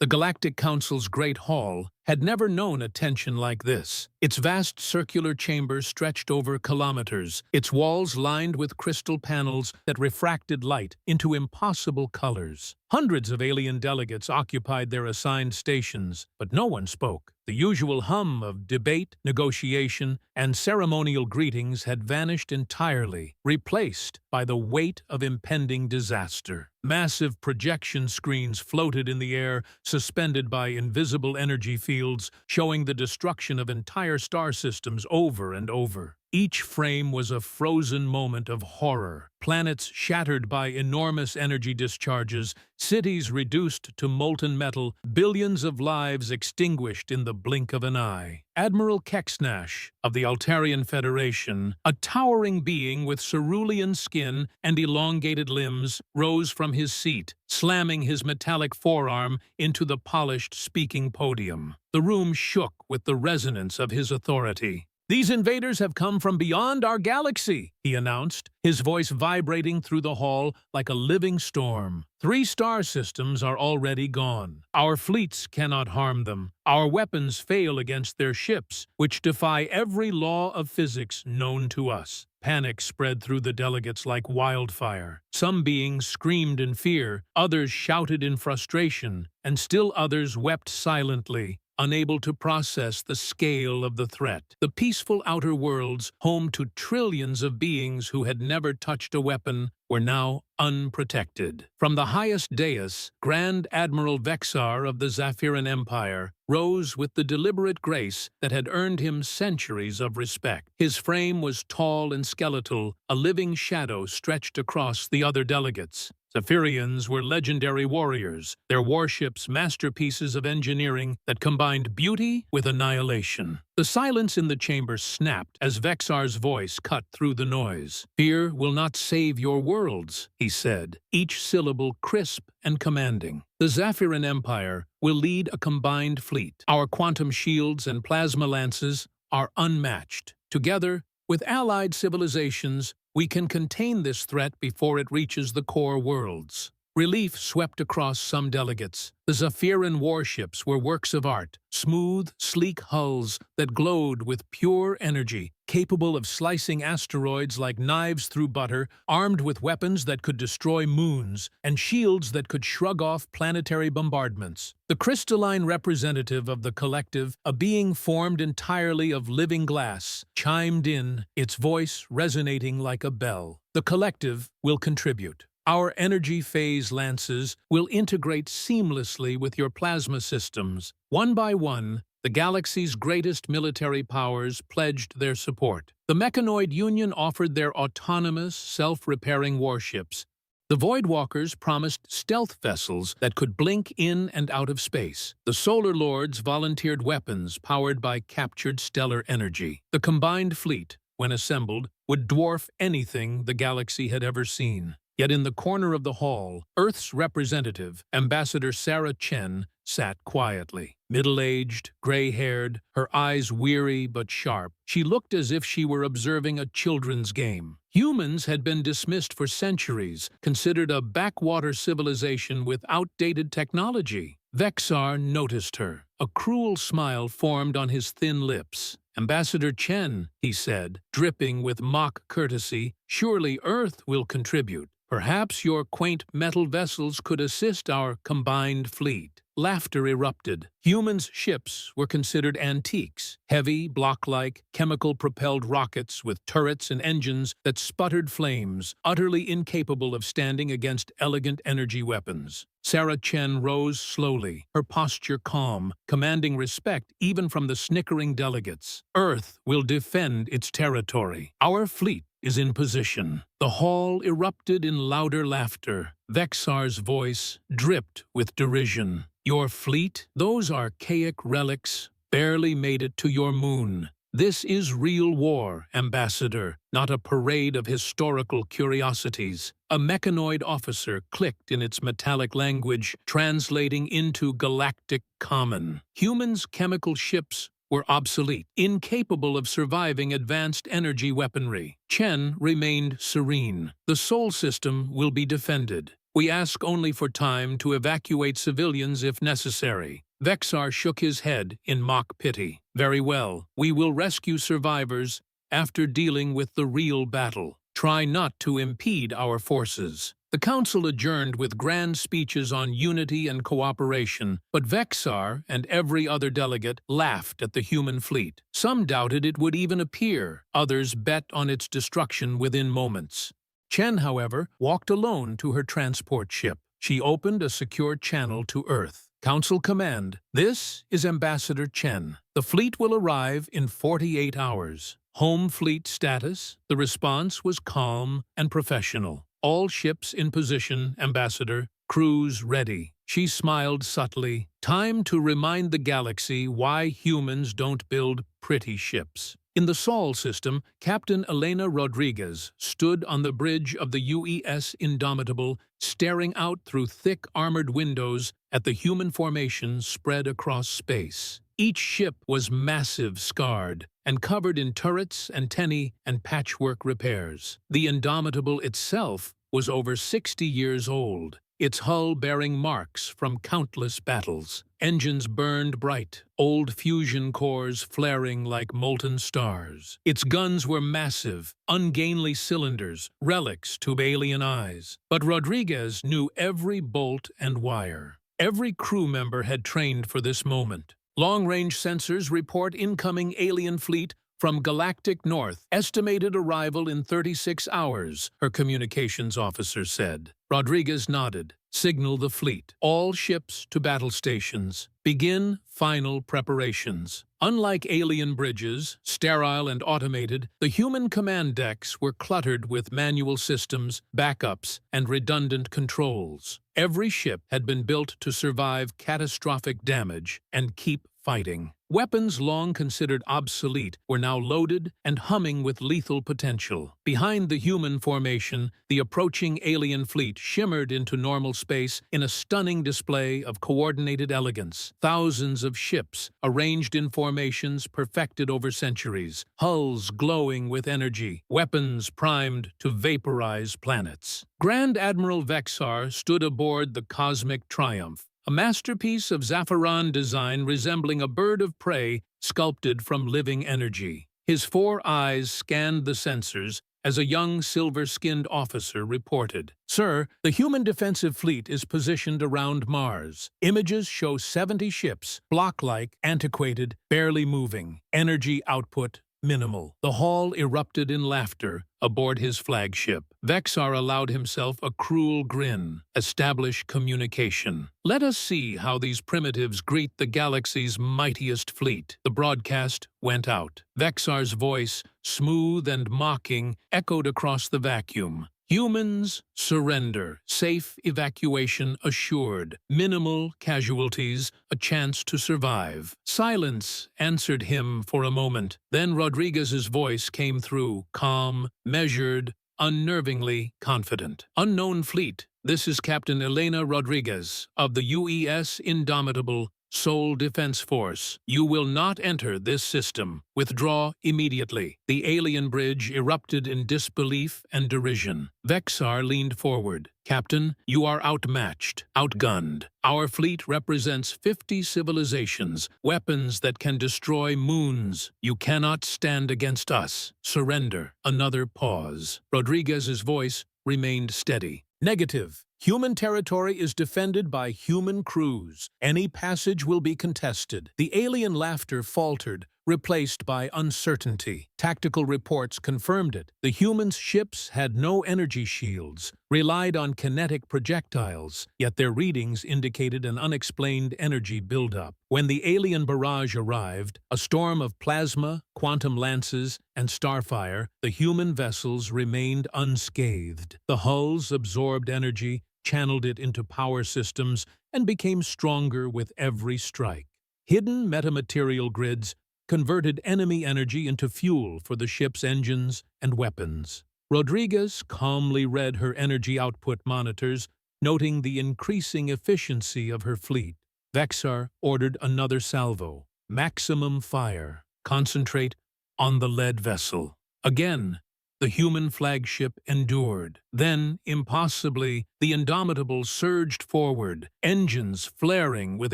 The Galactic Council's Great Hall had never known a tension like this. Its vast circular chamber stretched over kilometers, its walls lined with crystal panels that refracted light into impossible colors. Hundreds of alien delegates occupied their assigned stations, but no one spoke. The usual hum of debate, negotiation, and ceremonial greetings had vanished entirely, replaced by the weight of impending disaster. Massive projection screens floated in the air, suspended by invisible energy fields, showing the destruction of entire star systems over and over. Each frame was a frozen moment of horror. Planets shattered by enormous energy discharges, cities reduced to molten metal, billions of lives extinguished in the blink of an eye. Admiral Kexnash of the Altarian Federation, a towering being with cerulean skin and elongated limbs, rose from his seat, slamming his metallic forearm into the polished speaking podium. The room shook with the resonance of his authority. "These invaders have come from beyond our galaxy," he announced, his voice vibrating through the hall like a living storm. 3 star systems are already gone. Our fleets cannot harm them. Our weapons fail against their ships, which defy every law of physics known to us. Panic spread through the delegates like wildfire. Some beings screamed in fear, others shouted in frustration, and still others wept silently, unable to process the scale of the threat. The peaceful outer worlds, home to trillions of beings who had never touched a weapon, were now unprotected. From the highest dais, Grand Admiral Vexar of the Zaphiran Empire rose with the deliberate grace that had earned him centuries of respect. His frame was tall and skeletal, a living shadow stretched across the other delegates. Zaphirians were legendary warriors, their warships masterpieces of engineering that combined beauty with annihilation. The silence in the chamber snapped as Vexar's voice cut through the noise. "Fear will not save your worlds," he said, each syllable crisp and commanding. "The Zaphiran Empire will lead a combined fleet. Our quantum shields and plasma lances are unmatched. Together, with allied civilizations, we can contain this threat before it reaches the core worlds." Relief swept across some delegates. The Zaphiran warships were works of art, smooth, sleek hulls that glowed with pure energy, capable of slicing asteroids like knives through butter, armed with weapons that could destroy moons, and shields that could shrug off planetary bombardments. The crystalline representative of the collective, a being formed entirely of living glass, chimed in, its voice resonating like a bell. "The collective will contribute. Our energy phase lances will integrate seamlessly with your plasma systems. One by one, the galaxy's greatest military powers pledged their support. The Mechanoid Union offered their autonomous, self-repairing warships. The Voidwalkers promised stealth vessels that could blink in and out of space. The Solar Lords volunteered weapons powered by captured stellar energy. The combined fleet, when assembled, would dwarf anything the galaxy had ever seen. Yet in the corner of the hall, Earth's representative, Ambassador Sarah Chen, sat quietly. Middle-aged, gray-haired, her eyes weary but sharp, she looked as if she were observing a children's game. Humans had been dismissed for centuries, considered a backwater civilization with outdated technology. Vexar noticed her. A cruel smile formed on his thin lips. "Ambassador Chen," he said, dripping with mock courtesy, "surely Earth will contribute. Perhaps your quaint metal vessels could assist our combined fleet." Laughter erupted. Humans' ships were considered antiques, heavy, block-like, chemical-propelled rockets with turrets and engines that sputtered flames, utterly incapable of standing against elegant energy weapons. Sarah Chen rose slowly, her posture calm, commanding respect even from the snickering delegates. "Earth will defend its territory. Our fleet is in position." The hall erupted in louder laughter. Vexar's voice dripped with derision. "Your fleet? Those archaic relics barely made it to your moon. This is real war, Ambassador, not a parade of historical curiosities." A mechanoid officer clicked in its metallic language, translating into galactic common. Humans' chemical ships were obsolete, incapable of surviving advanced energy weaponry. Chen remained serene. "The Sol system will be defended. We ask only for time to evacuate civilians if necessary. Vexar shook his head in mock pity. Very well, we will rescue survivors after dealing with the real battle. Try not to impede our forces. The council adjourned with grand speeches on unity and cooperation, but Vexar and every other delegate laughed at the human fleet. Some doubted it would even appear, others bet on its destruction within moments. Chen, however, walked alone to her transport ship. She opened a secure channel to Earth. Council command: this is Ambassador Chen. The fleet will arrive in 48 hours. Home fleet status: the response was calm and professional. All ships in position, Ambassador. Crews ready. She smiled subtly. Time to remind the galaxy why humans don't build pretty ships. In the Sol system, Captain Elena Rodriguez stood on the bridge of the UES Indomitable, staring out through thick armored windows at the human formation spread across space. Each ship was massive, scarred, and covered in turrets, antennae, and patchwork repairs. The Indomitable itself was over 60 years old, its hull bearing marks from countless battles. Engines burned bright, old fusion cores flaring like molten stars. Its guns were massive, ungainly cylinders, relics to alien eyes. But Rodriguez knew every bolt and wire. Every crew member had trained for this moment. Long-range sensors report incoming alien fleet from galactic north. Estimated arrival in 36 hours, her communications officer said. Rodriguez nodded. Signal the fleet. All ships to battle stations. Begin final preparations. Unlike alien bridges, sterile and automated, the human command decks were cluttered with manual systems, backups, and redundant controls. Every ship had been built to survive catastrophic damage and keep fighting. Weapons long considered obsolete were now loaded and humming with lethal potential. Behind the human formation, the approaching alien fleet shimmered into normal space in a stunning display of coordinated elegance. Thousands of ships, arranged in formations perfected over centuries, hulls glowing with energy, weapons primed to vaporize planets. Grand Admiral Vexar stood aboard the Cosmic Triumph, a masterpiece of Zaffiran design resembling a bird of prey sculpted from living energy. His 4 eyes scanned the sensors as a young silver-skinned officer reported. Sir, the human defensive fleet is positioned around Mars. Images show 70 ships, block-like, antiquated, barely moving. Energy output minimal. The hall erupted in laughter aboard his flagship. Vexar allowed himself a cruel grin. Establish communication. Let us see how these primitives greet the galaxy's mightiest fleet. The broadcast went out. Vexar's voice, smooth and mocking, echoed across the vacuum. Humans, surrender. Safe evacuation assured. Minimal casualties, a chance to survive. Silence answered him for a moment. Then Rodriguez's voice came through, calm, measured, unnervingly confident. Unknown fleet, this is Captain Elena Rodriguez of the UES Indomitable Sol Defense Force. You will not enter this system. Withdraw immediately. The alien bridge erupted in disbelief and derision. Vexar leaned forward. Captain, you are outmatched, outgunned. Our fleet represents 50 civilizations, weapons that can destroy moons. You cannot stand against us. Surrender. Another pause. Rodriguez's voice remained steady. Negative. Human territory is defended by human crews. Any passage will be contested. The alien laughter faltered, replaced by uncertainty. Tactical reports confirmed it. The humans' ships had no energy shields, relied on kinetic projectiles, yet their readings indicated an unexplained energy buildup. When the alien barrage arrived, a storm of plasma, quantum lances, and starfire, the human vessels remained unscathed. The hulls absorbed energy, channeled it into power systems, and became stronger with every strike. Hidden metamaterial grids converted enemy energy into fuel for the ship's engines and weapons. Rodriguez calmly read her energy output monitors, noting the increasing efficiency of her fleet. Vexar ordered another salvo. Maximum fire. Concentrate on the lead vessel. Again, the human flagship endured. Then, impossibly, the Indomitable surged forward, engines flaring with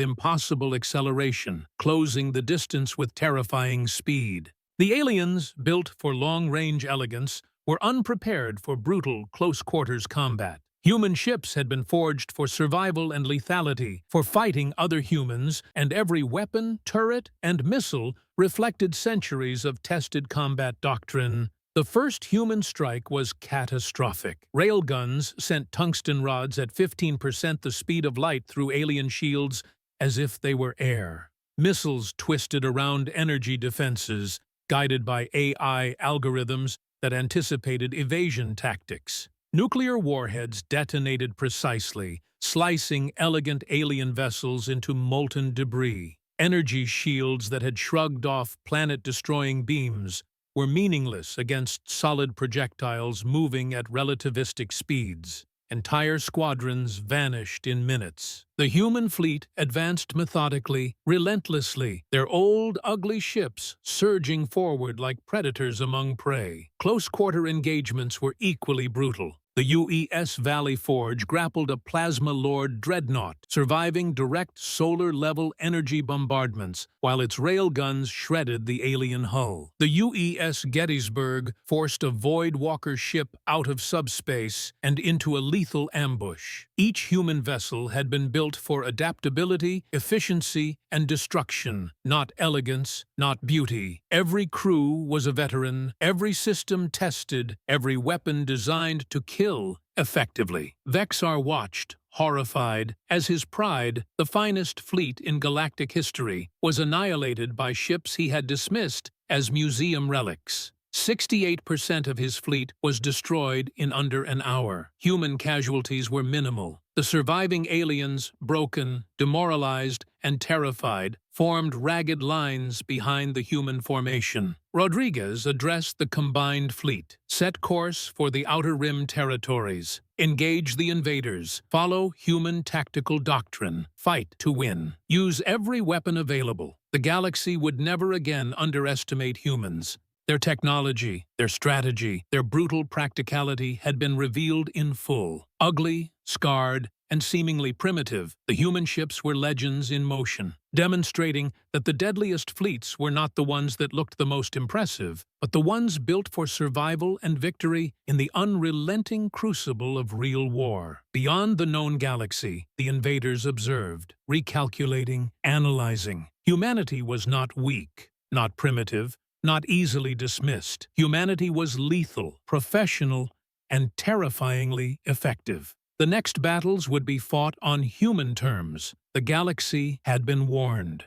impossible acceleration, closing the distance with terrifying speed. The aliens, built for long-range elegance, were unprepared for brutal, close-quarters combat. Human ships had been forged for survival and lethality, for fighting other humans, and every weapon, turret, and missile reflected centuries of tested combat doctrine. The first human strike was catastrophic. Railguns sent tungsten rods at 15% the speed of light through alien shields as if they were air. Missiles twisted around energy defenses, guided by AI algorithms that anticipated evasion tactics. Nuclear warheads detonated precisely, slicing elegant alien vessels into molten debris. Energy shields that had shrugged off planet-destroying beams were meaningless against solid projectiles moving at relativistic speeds. Entire squadrons vanished in minutes. The human fleet advanced methodically, relentlessly, their old, ugly ships surging forward like predators among prey. Close-quarter engagements were equally brutal. The UES Valley Forge grappled a Plasma Lord dreadnought, surviving direct solar-level energy bombardments, while its railguns shredded the alien hull. The UES Gettysburg forced a Void Walker ship out of subspace and into a lethal ambush. Each human vessel had been built for adaptability, efficiency, and destruction, not elegance, not beauty. Every crew was a veteran, every system tested, every weapon designed to kill effectively. Vexar watched, horrified, as his pride, the finest fleet in galactic history, was annihilated by ships he had dismissed as museum relics. 68% of his fleet was destroyed in under an hour. Human casualties were minimal. The surviving aliens, broken, demoralized, and terrified, formed ragged lines behind the human formation. Rodriguez addressed the combined fleet. Set course for the Outer Rim territories. Engage the invaders. Follow human tactical doctrine. Fight to win. Use every weapon available. The galaxy would never again underestimate humans. Their technology, their strategy, their brutal practicality had been revealed in full. Ugly, scarred, and seemingly primitive, the human ships were legends in motion, demonstrating that the deadliest fleets were not the ones that looked the most impressive, but the ones built for survival and victory in the unrelenting crucible of real war. Beyond the known galaxy, the invaders observed, recalculating, analyzing. Humanity was not weak, not primitive, not easily dismissed. Humanity was lethal, professional, and terrifyingly effective. The next battles would be fought on human terms. The galaxy had been warned.